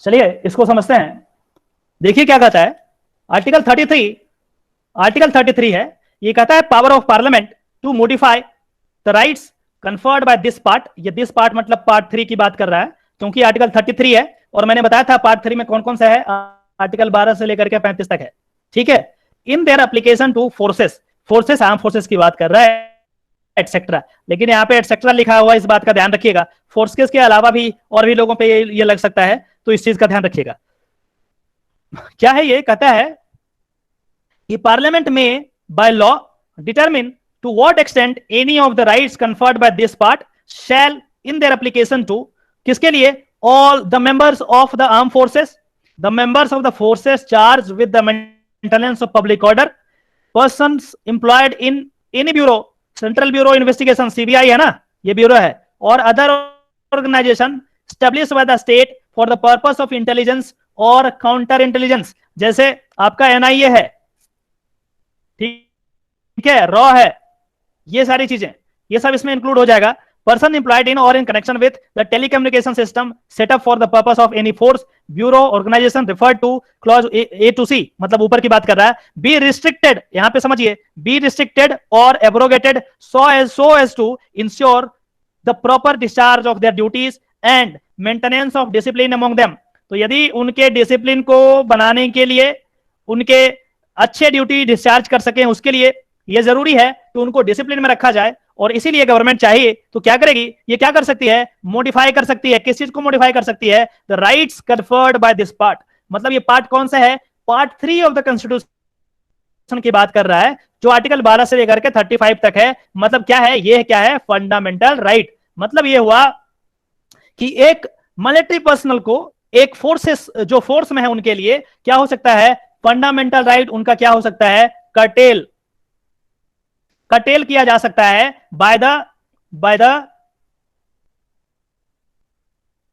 चलिए इसको समझते हैं। देखिए क्या कहता है आर्टिकल 33। आर्टिकल 33 है, ये कहता है power of parliament to modify the rights conferred by this part. ये दिस पार्ट मतलब पार्ट 3 की बात कर रहा है, क्योंकि आर्टिकल 33 है और मैंने बताया था पार्ट 3 में कौन कौन सा है, आर्टिकल 12 से लेकर के 35 तक है। ठीक है, इन their application two forces, forces arm forces की बात कर रहा है एटसेट्रा, लेकिन यहाँ पे एटसेट्रा लिखा हुआ, इस बात का ध्यान रखिएगा। फोर्सेस के अलावा भी और भी लोगों पे ये लग सकता है, तो इस चीज का ध्यान रखिएगा। क्या है ये, कहता है कि पार्लियामेंट में by law determine to what extent any of the rights conferred by this part shall in their application to, किसके लिए, all the members of the arm forces, the members of the forces charge with the maintenance of public order, persons employed in any bureau, central bureau investigation CBI है ना, ये bureau है, और other organisation established by the state for the purpose of intelligence और counter intelligence, जैसे आपका NIA है, ठीक है, रॉ है, ये सारी चीजें, ये सब इसमें इंक्लूड हो जाएगा। Person employed in or in connection with the telecommunication system set up for the purpose of any force, bureau, organisation referred to clause A to C, मतलब ऊपर की बात कर रहा है। बी रिस्ट्रिक्टेड, यहां पे समझिए, बी रिस्ट्रिक्टेड और abrogated so as to ensure the proper discharge of their duties and maintenance of discipline among them. तो यदि उनके डिसिप्लिन को बनाने के लिए, उनके अच्छे ड्यूटी डिस्चार्ज कर सकें, उसके लिए यह जरूरी है कि उनको डिसिप्लिन में रखा जाए, और इसीलिए गवर्नमेंट चाहिए तो क्या करेगी, ये क्या कर सकती है, मॉडिफाई कर सकती है। किस चीज को मॉडिफाई कर सकती है, the rights conferred by this part, मतलब ये पार्ट कौन सा है, पार्ट 3 ऑफ द कॉन्स्टिट्यूशन की बात कर रहा है, जो आर्टिकल 12 से लेकर के 35 तक है। मतलब क्या है, ये क्या है, फंडामेंटल राइट। मतलब ये हुआ कि एक मिलिट्री पर्सनल को, एक फोर्सेस जो फोर्स में है उनके लिए क्या हो सकता है, फंडामेंटल राइट उनका क्या हो सकता है, कटेल किया जा सकता है बाय द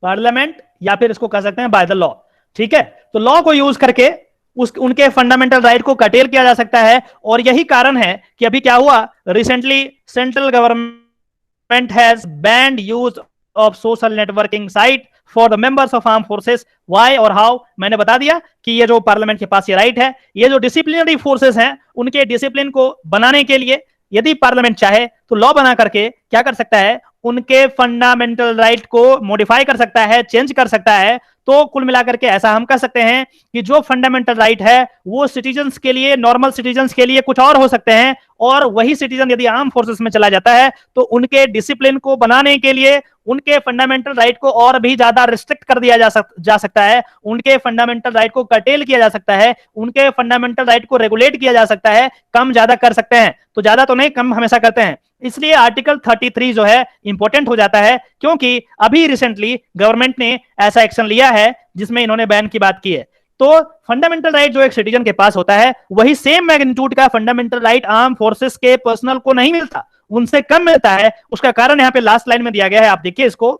पार्लियामेंट, या फिर इसको कह सकते हैं बाय द लॉ। ठीक है, तो लॉ को यूज करके उनके फंडामेंटल राइट को कटेल किया जा सकता है। और यही कारण है कि अभी क्या हुआ, recently central government has banned use of social networking site for the members of arm forces. Why और हाउ, मैंने बता दिया कि ये जो पार्लियामेंट के पास ये राइट है, ये जो डिसिप्लिनरी फोर्सेस हैं उनके डिसिप्लिन को बनाने के लिए यदि पार्लियामेंट चाहे तो लॉ बना करके क्या कर सकता है, उनके फंडामेंटल राइट को मॉडिफाई कर सकता है, चेंज कर सकता है। तो कुल मिलाकर के ऐसा हम कह सकते हैं कि जो फंडामेंटल राइट है वो सिटीजन्स के लिए, नॉर्मल सिटीजन्स के लिए कुछ और हो सकते हैं, और वही सिटीजन यदि आर्म फोर्सेस में चला जाता है तो उनके डिसिप्लिन को बनाने के लिए उनके फंडामेंटल राइट को और भी ज्यादा रिस्ट्रिक्ट कर दिया जा सकता है, उनके फंडामेंटल राइट को कर्टेल किया जा सकता है, उनके फंडामेंटल राइट को रेगुलेट किया जा सकता है, कम ज्यादा कर सकते हैं। तो ज्यादा तो नहीं, कम हमेशा करते हैं। इसलिए आर्टिकल 33 जो है इंपॉर्टेंट हो जाता है, क्योंकि अभी रिसेंटली गवर्नमेंट ने ऐसा एक्शन लिया है जिसमें इन्होंने बैन की बात की है। तो फंडामेंटल राइट जो एक सिटीजन के पास होता है वही सेम मैग्नीट्यूड का फंडामेंटल राइट आर्म फोर्सेस के पर्सनल को नहीं मिलता, उनसे कम मिलता है। उसका कारण यहां पे लास्ट लाइन में दिया गया है, आप देखिए इसको,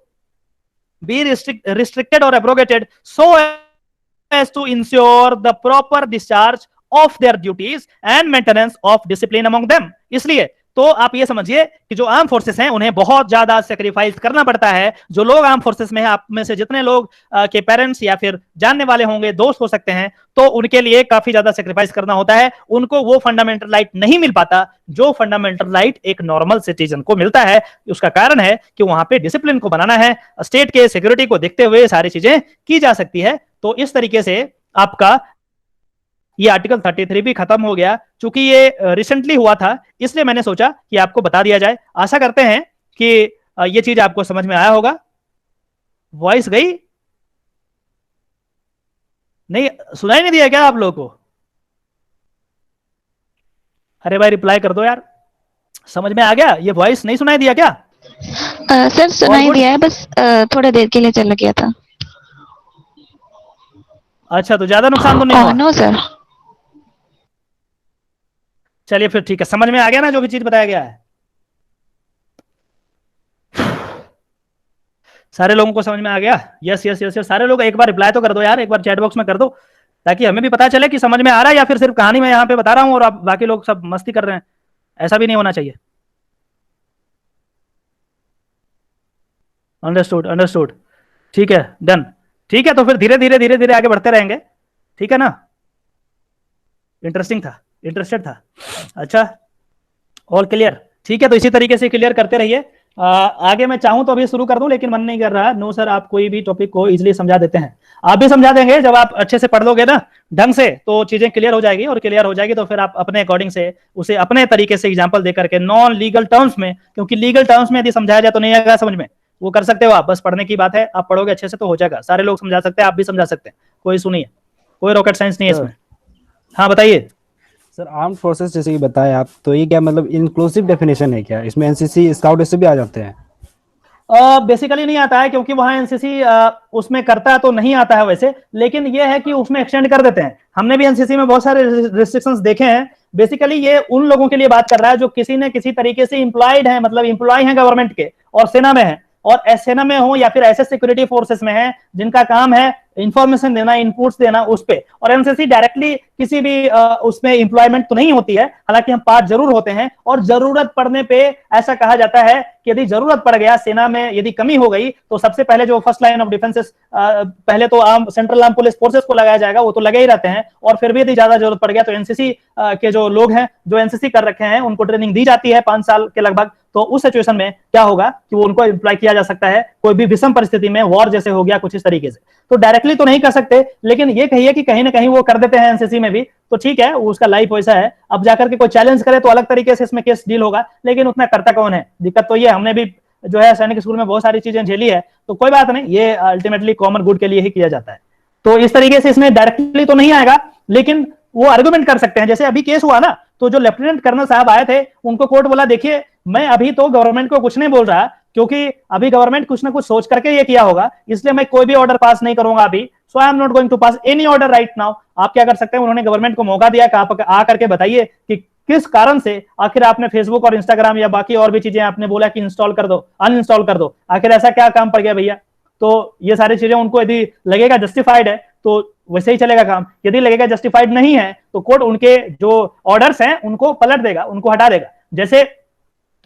बी रिस्ट्रिक्टेड और abrogated so as to ensure the proper discharge of their duties and maintenance of discipline among them. इसलिए तो आप ये समझिए कि जो आर्म फोर्सेस हैं उन्हें बहुत ज्यादा सेक्रीफाइस करना पड़ता है। जो लोग आर्म फोर्सेस में हैं, आप में से जितने लोग के पेरेंट्स या फिर जानने वाले होंगे, दोस्त हो सकते हैं, तो उनके लिए काफी ज्यादा सेक्रीफाइस करना होता है। उनको वो फंडामेंटल राइट नहीं मिल पाता जो फंडामेंटल राइट एक नॉर्मल सिटीजन को मिलता है। उसका कारण है कि वहां पे डिसिप्लिन को बनाना है, स्टेट के सिक्योरिटी को देखते हुए सारी चीजें की जा सकती है। तो इस तरीके से आपका ये आर्टिकल 33 भी खत्म हो गया। चूंकि ये रिसेंटली हुआ था इसलिए मैंने सोचा कि आपको बता दिया जाए। आशा करते हैं कि ये चीज आपको समझ में आया होगा। वॉइस गई नहीं, सुनाई नहीं दिया क्या आप लोगों को? अरे भाई रिप्लाई कर दो यार, समझ में आ गया? ये वॉइस नहीं सुनाई दिया क्या? सर सुनाई दिया है, बस थोड़ा देर के लिए चला गया था। अच्छा, तो ज्यादा नुकसान तो नहीं हुआ? No sir. चलिए फिर ठीक है, समझ में आ गया ना जो भी चीज बताया गया है? सारे लोगों को समझ में आ गया? यस यस यस यस, सारे लोग एक बार रिप्लाई तो कर दो यार, एक बार चैट बॉक्स में कर दो, ताकि हमें भी पता चले कि समझ में आ रहा है या फिर सिर्फ कहानी में यहाँ पे बता रहा हूँ और आप बाकी लोग सब मस्ती कर रहे हैं। ऐसा भी नहीं होना चाहिए। अंडरस्टूड अंडरस्टूड, ठीक है, डन। ठीक है, तो फिर धीरे धीरे धीरे धीरे आगे बढ़ते रहेंगे, ठीक है ना। इंटरेस्टिंग था, इंटरेस्टेड था, अच्छा, ऑल क्लियर, ठीक है। तो इसी तरीके से क्लियर करते रहिए। आगे मैं चाहूं तो अभी शुरू कर दूं, लेकिन मन नहीं कर रहा। नो सर, आप कोई भी टॉपिक को इजीली समझा देते हैं, आप भी समझा देंगे। जब आप अच्छे से पढ़ लोगे ना ढंग से, तो चीजें क्लियर हो जाएगी, और क्लियर हो जाएगी तो फिर आप अपने अकॉर्डिंग से उसे अपने तरीके से एग्जांपल दे करके नॉन लीगल टर्म्स में, क्योंकि लीगल टर्म्स में यदि समझाया जाए तो नहीं आएगा समझ में, वो कर सकते हो आप, बस पढ़ने की बात है, आप पढ़ोगे अच्छे से तो हो जाएगा। सारे लोग समझा सकते हैं, आप भी समझा सकते हैं, कोई इशू नहीं है, कोई रॉकेट साइंस नहीं है इसमें। हाँ बताइए सर। आर्म फोर्सेस जैसे कि बताया आप, तो ये क्या मतलब इंक्लूसिव डेफिनेशन है क्या? इसमें एनसीसी स्काउट इससे भी आ जाते हैं? बेसिकली नहीं आता है, क्योंकि वहां एनसीसी उसमें करता तो नहीं आता है वैसे, लेकिन ये है कि उसमें एक्सटेंड कर देते हैं। हमने भी एनसीसी में बहुत सारे रिस्ट्रिक्शंस देखे हैं। बेसिकली ये उन लोगों के लिए बात कर रहा है जो किसी न किसी तरीके से इंप्लॉयड है, मतलब इंप्लॉय है गवर्नमेंट के और सेना में है, और सेना में हो या फिर ऐसे सिक्योरिटी फोर्सेस में है जिनका काम है इंफॉर्मेशन देना, इनपुट्स देना उस पे। और एनसीसी डायरेक्टली किसी भी उसमें इंप्लॉयमेंट तो नहीं होती है, हालांकि हम पार्ट जरूर होते हैं, और जरूरत पड़ने पे ऐसा कहा जाता है कि यदि जरूरत पड़ गया, सेना में यदि कमी हो गई, तो सबसे पहले जो फर्स्ट लाइन ऑफ डिफेंसेस, पहले तो arm central arm police forces को लगाया जाएगा, वो तो लगे ही रहते हैं, और फिर भी यदि ज्यादा जरूरत पड़ गया तो एनसीसी के जो लोग हैं, जो एनसीसी कर रखे हैं, उनको ट्रेनिंग दी जाती है 5 साल के लगभग। तो उस सिचुएशन में क्या होगा कि वो उनको एम्प्लॉय किया जा सकता है, कोई भी विषम परिस्थिति में, वॉर जैसे हो गया कुछ इस तरीके से। तो डायरेक्टली तो नहीं कर सकते, लेकिन ये कहिए कि कहीं ना कहीं वो कर देते हैं एनसीसी में भी, तो ठीक है, उसका लाइफ वैसा है। अब जाकर के कोई चैलेंज करे तो अलग तरीके से इसमें केस डील होगा, लेकिन उतना करता कौन है? दिक्कत तो ये, हमने भी जो है सैनिक स्कूल में बहुत सारी चीजें झेली है, तो कोई बात नहीं, ये अल्टीमेटली कॉमन गुड के लिए ही किया जाता है। तो इस तरीके से इसमें डायरेक्टली तो नहीं आएगा, लेकिन वो आर्गुमेंट कर सकते हैं। जैसे अभी केस हुआ ना, तो जो लेफ्टिनेंट कर्नल साहब आए थे, उनको कोर्ट बोला देखिए मैं अभी तो गवर्नमेंट को कुछ नहीं बोल रहा, क्योंकि अभी गवर्नमेंट कुछ ना कुछ सोच करके ये किया होगा, इसलिए मैं कोई भी ऑर्डर पास नहीं करूंगा अभी। So I am not going to pass any order right now. आप क्या कर सकते हैं, उन्होंने गवर्नमेंट को मौका दिया कि आप आ करके बताइए कि किस कारण से आखिर आपने फेसबुक और इंस्टाग्राम या बाकी और भी चीजें आपने बोला कि इंस्टॉल कर दो, अनइंस्टॉल कर दो, आखिर ऐसा क्या काम पड़ गया भैया। तो ये सारी चीजें उनको यदि लगेगा जस्टिफाइड है तो वैसे ही चलेगा काम, यदि लगेगा जस्टिफाइड नहीं है तो कोर्ट उनके जो ऑर्डर्स हैं उनको पलट देगा, उनको हटा देगा। जैसे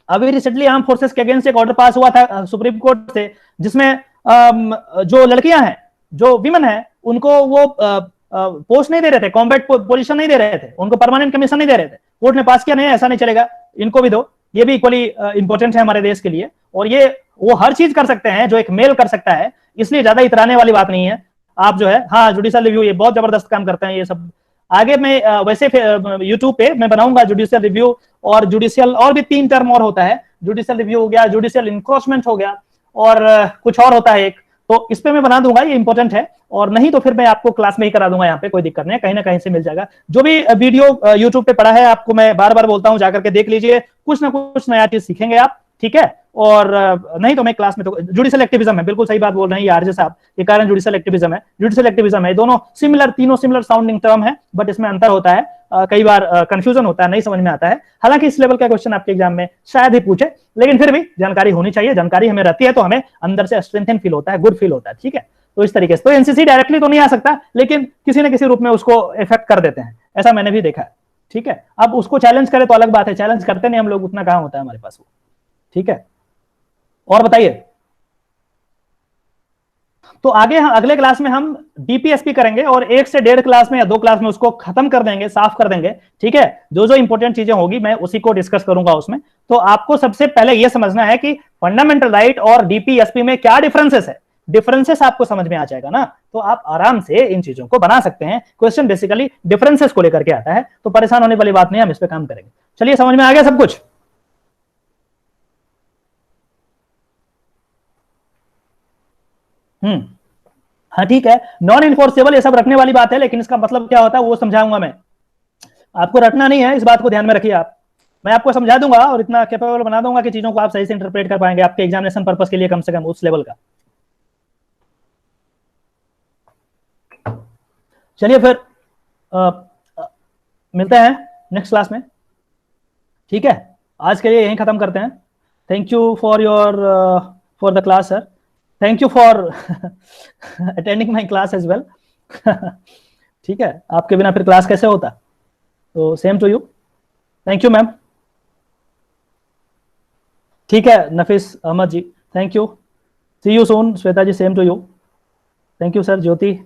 अभी रिसेंटली आर्म फोर्सेस के अगेंस्ट एक ऑर्डर पास हुआ था सुप्रीम कोर्ट से, जिसमें जो लड़कियां हैं, जो विमेन है, उनको वो पोस्ट नहीं दे रहे थे, कॉम्बैट पोजीशन नहीं दे रहे थे, उनको परमानेंट कमीशन नहीं दे रहे थे। कोर्ट ने पास किया नहीं, ऐसा नहीं चलेगा, इनको भी दो, ये भी इक्वली इंपॉर्टेंट है हमारे देश के लिए। और ये वो हर चीज कर सकते हैं जो एक मेल कर सकता है, इसलिए ज्यादा इतराने वाली बात नहीं है। आप जो है, हाँ जुडिशियल रिव्यू ये बहुत जबरदस्त काम करते हैं ये सब। आगे मैं वैसे यूट्यूब पे मैं बनाऊंगा जुडिशियल रिव्यू, और जुडिशियल और भी 3 टर्म और होता है, जुडिशियल रिव्यू हो गया, जुडिशियल इंक्रोचमेंट हो गया, और कुछ और होता है एक, तो इस पे मैं बना दूंगा, ये इंपॉर्टेंट है। और नहीं तो फिर मैं आपको क्लास में ही करा दूंगा, यहाँ पे कोई दिक्कत नहीं है, कहीं ना कहीं से मिल जाएगा। जो भी वीडियो यूट्यूब पे पड़ा है, आपको मैं बार बार बोलता हूँ जाकर के देख लीजिए, कुछ ना कुछ नया चीज सीखेंगे आप, ठीक है। और नहीं तो मैं क्लास में, तो जुडिशियल एक्टिविज्म है, बिल्कुल सही बात बोल रहे हैं ये आरजे साहब, ये कारण जुडिशियल एक्टिविज्म है, जुडिशियल एक्टिविज्म है, दोनों सिमिलर, तीनों सिमिलर साउंडिंग टर्म है, बट इसमें अंतर होता है, कई बार कंफ्यूजन होता है, नहीं समझ में आता है। हालांकि इस लेवल का क्वेश्चन आपके एग्जाम में शायद ही पूछे, लेकिन फिर भी जानकारी होनी चाहिए, जानकारी हमें रहती है तो हमें अंदर से स्ट्रेंथन फील होता है, गुड फील होता है, ठीक है। तो इस तरीके से तो एनसीसी डायरेक्टली तो नहीं आ सकता, लेकिन किसी न किसी रूप में उसको इफेक्ट कर देते हैं, ऐसा मैंने भी देखा है, ठीक है। अब उसको चैलेंज करे तो अलग बात है, चैलेंज करते नहीं हम लोग, उतना कहां होता है हमारे पास वो, ठीक है। और बताइए, तो आगे अगले क्लास में हम डीपीएसपी करेंगे, और 1 से 1.5 क्लास में या 2 क्लास में उसको खत्म कर देंगे, साफ कर देंगे, ठीक है। जो जो इंपॉर्टेंट चीजें होगी मैं उसी को डिस्कस करूंगा उसमें। तो आपको सबसे पहले यह समझना है कि फंडामेंटल राइट और डीपीएसपी में क्या डिफरेंसेस है। डिफरेंसेस आपको समझ में आ जाएगा ना, तो आप आराम से इन चीजों को बना सकते हैं। क्वेश्चन बेसिकली डिफरेंसेस को लेकर के आता है, तो परेशान होने वाली बात नहीं, हम इस पर काम करेंगे। चलिए, समझ में आ गया सब कुछ? हाँ ठीक है, नॉन इन्फोर्सेबल ये सब रखने वाली बात है, लेकिन इसका मतलब क्या होता है वो समझाऊंगा मैं, आपको रटना नहीं है, इस बात को ध्यान में रखिए आप। मैं आपको समझा दूंगा और इतना कैपेबल बना दूंगा कि चीजों को आप सही से इंटरप्रेट कर पाएंगे आपके एग्जामिनेशन पर्पस के लिए, कम से कम उस लेवल का। चलिए फिर मिलते हैं नेक्स्ट क्लास में, ठीक है। आज के लिए यहीं खत्म करते हैं। Thank you for the class sir, thank you for attending my class as well. ठीक है, आपके बिना फिर क्लास कैसे होता, तो same to you, thank you ma'am. ठीक है Nafees Ahmed ji, thank you, see you soon. Shweta ji, same to you. Thank you sir Jyoti,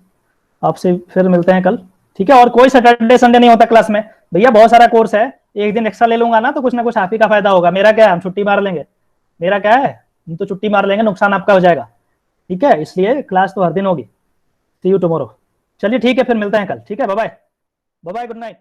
आपसे फिर मिलते हैं कल, ठीक है। और कोई सैटरडे संडे नहीं होता क्लास में भैया, बहुत सारा कोर्स है, एक दिन एक्स्ट्रा ले लूंगा ना तो कुछ ना कुछ आप ही का फायदा होगा, मेरा क्या है, हम छुट्टी मार लेंगे, मेरा क्या है, हम तो छुट्टी मार लेंगे, नुकसान आपका हो जाएगा, ठीक है। इसलिए क्लास तो हर दिन होगी। See you tomorrow. चलिए ठीक है, फिर मिलते हैं कल, ठीक है। Bye bye, bye bye, good night.